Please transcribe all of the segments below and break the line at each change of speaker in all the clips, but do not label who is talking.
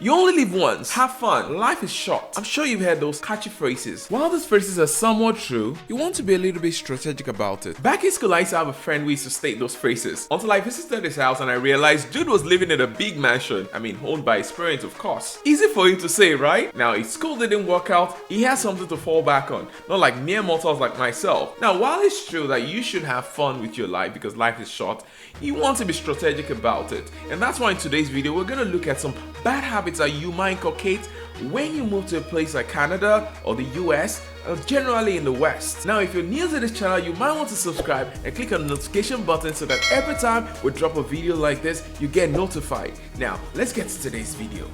You only live once. Have fun. Life is short. I'm sure you've heard those catchy phrases. While these phrases are somewhat true, you want to be a little bit strategic about it. Back in school, I used to have a friend who used to state those phrases until I visited his house and I realized dude was living in a big mansion. I mean, owned by his parents, of course. Easy for him to say, right? Now, if school didn't work out, he has something to fall back on. Not like mere mortals like myself. Now, while it's true that you should have fun with your life because life is short, you want to be strategic about it. And that's why in today's video, we're going to look at some bad habits that you might inculcate when you move to a place like Canada or the US, or generally in the West. Now, if you're new to this channel, you might want to subscribe and click on the notification button so that every time we drop a video like this, you get notified. Now, let's get to today's video.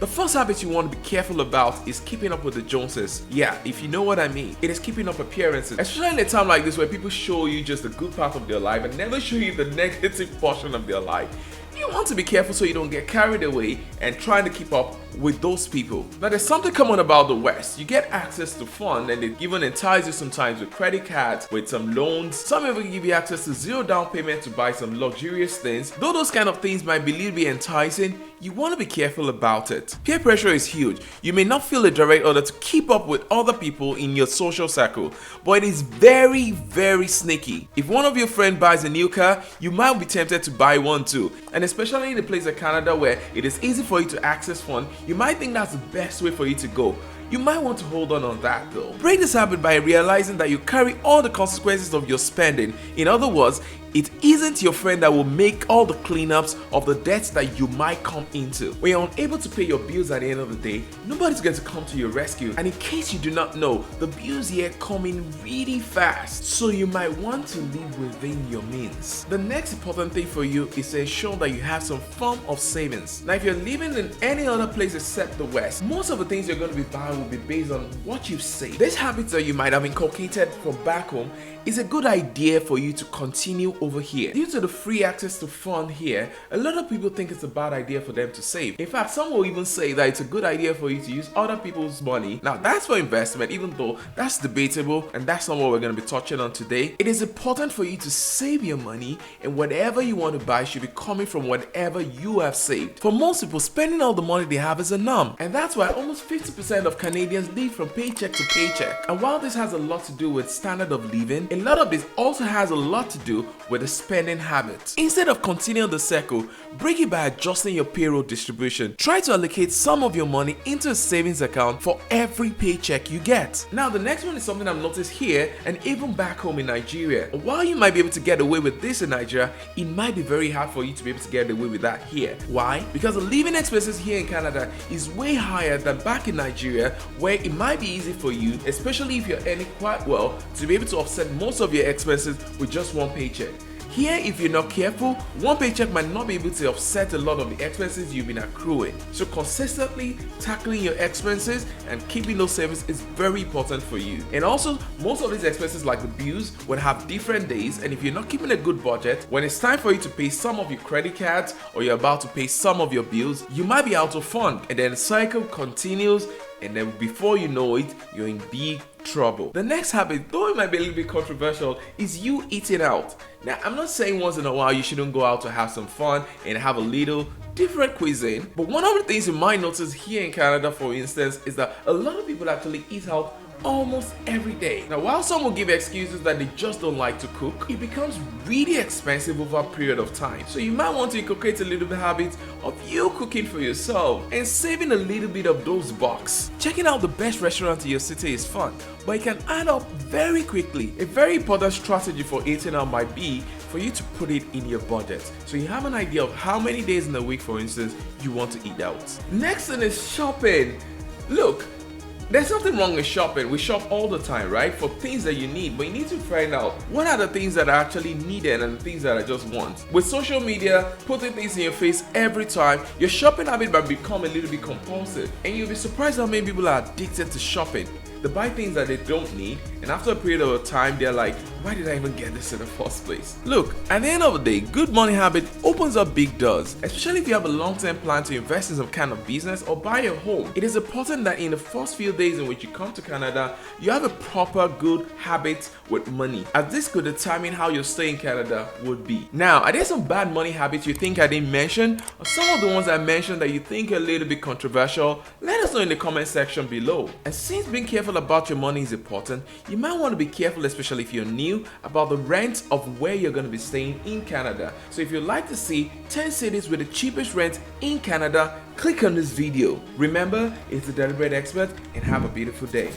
The first habit you want to be careful about is keeping up with the Joneses. Yeah, if you know what I mean. It is keeping up appearances. Especially in a time like this where people show you just the good part of their life and never show you the negative portion of their life. You want to be careful so you don't get carried away and trying to keep up with those people. Now, there's something common about the West. You get access to fun and they even entice you sometimes with credit cards, with some loans. Some even give you access to zero down payment to buy some luxurious things. Though those kind of things might be a little bit enticing, you want to be careful about it. Peer pressure is huge. You may not feel a direct order to keep up with other people in your social circle, but it is very, very sneaky. If one of your friends buys a new car, you might be tempted to buy one too. And especially in a place like Canada where it is easy for you to access fun, you might think that's the best way for you to go. You might want to hold on that though. Break this habit by realizing that you carry all the consequences of your spending. In other words, it isn't your friend that will make all the cleanups of the debts that you might come into. When you're unable to pay your bills at the end of the day, nobody's going to come to your rescue. And in case you do not know, the bills here come in really fast, so you might want to live within your means. The next important thing for you is to ensure that you have some form of savings. Now, if you're living in any other place except the West, most of the things you're going to be buying will be based on what you've saved. These habits that you might have inculcated from back home is a good idea for you to continue over here. Due to the free access to fun here, a lot of people think it's a bad idea for them to save. In fact, some will even say that it's a good idea for you to use other people's money. Now, that's for investment, even though that's debatable, and that's not what we're going to be touching on today. It is important for you to save your money, and whatever you want to buy should be coming from whatever you have saved. For most people, spending all the money they have is a norm, and that's why almost 50% of Canadians live from paycheck to paycheck. And while this has a lot to do with standard of living, a lot of this also has a lot to do with the spending habits. Instead of continuing the circle, break it by adjusting your payroll distribution. Try to allocate some of your money into a savings account for every paycheck you get. Now, the next one is something I've noticed here and even back home in Nigeria. While you might be able to get away with this in Nigeria, it might be very hard for you to be able to get away with that here. Why? Because the living expenses here in Canada is way higher than back in Nigeria, where it might be easy for you, especially if you're earning quite well, to be able to offset most of your expenses with just one paycheck. Here, if you're not careful, one paycheck might not be able to offset a lot of the expenses you've been accruing. So consistently tackling your expenses and keeping those savings is very important for you. And also, most of these expenses like the bills would have different days, and if you're not keeping a good budget, when it's time for you to pay some of your credit cards or you're about to pay some of your bills, you might be out of fund, and then the cycle continues, and then before you know it, you're in big trouble. The next habit, though it might be a little bit controversial, is you eating out. Now, I'm not saying once in a while you shouldn't go out to have some fun and have a little different cuisine, but one of the things you might notice here in Canada, for instance, is that a lot of people actually eat out almost every day. Now, while some will give excuses that they just don't like to cook, it becomes really expensive over a period of time. So you might want to inculcate a little bit habit of you cooking for yourself and saving a little bit of those bucks. Checking out the best restaurant in your city is fun, but it can add up very quickly. A very important strategy for eating out might be for you to put it in your budget, so you have an idea of how many days in a week, for instance, you want to eat out. Next thing is shopping. Look, there's nothing wrong with shopping. We shop all the time, right? For things that you need, but you need to find out what are the things that are actually needed and the things that I just want. With social media, putting things in your face every time, your shopping habit might become a little bit compulsive, and you'll be surprised how many people are addicted to shopping. They buy things that they don't need, and after a period of time, they're like, why did I even get this in the first place? Look, at the end of the day, good money habit opens up big doors, especially if you have a long-term plan to invest in some kind of business or buy a home. It is important that in the first few days in which you come to Canada, you have a proper good habit with money, as this could determine how your stay in Canada would be. Now, are there some bad money habits you think I didn't mention, or some of the ones I mentioned that you think are a little bit controversial? Let us know in the comment section below. And since being careful about your money is important, you might want to be careful, especially if you're new, about the rent of where you're going to be staying in Canada. So if you'd like to see 10 cities with the cheapest rent in Canada, click on this video. Remember, it's the Deliberate Expert, and have a beautiful day.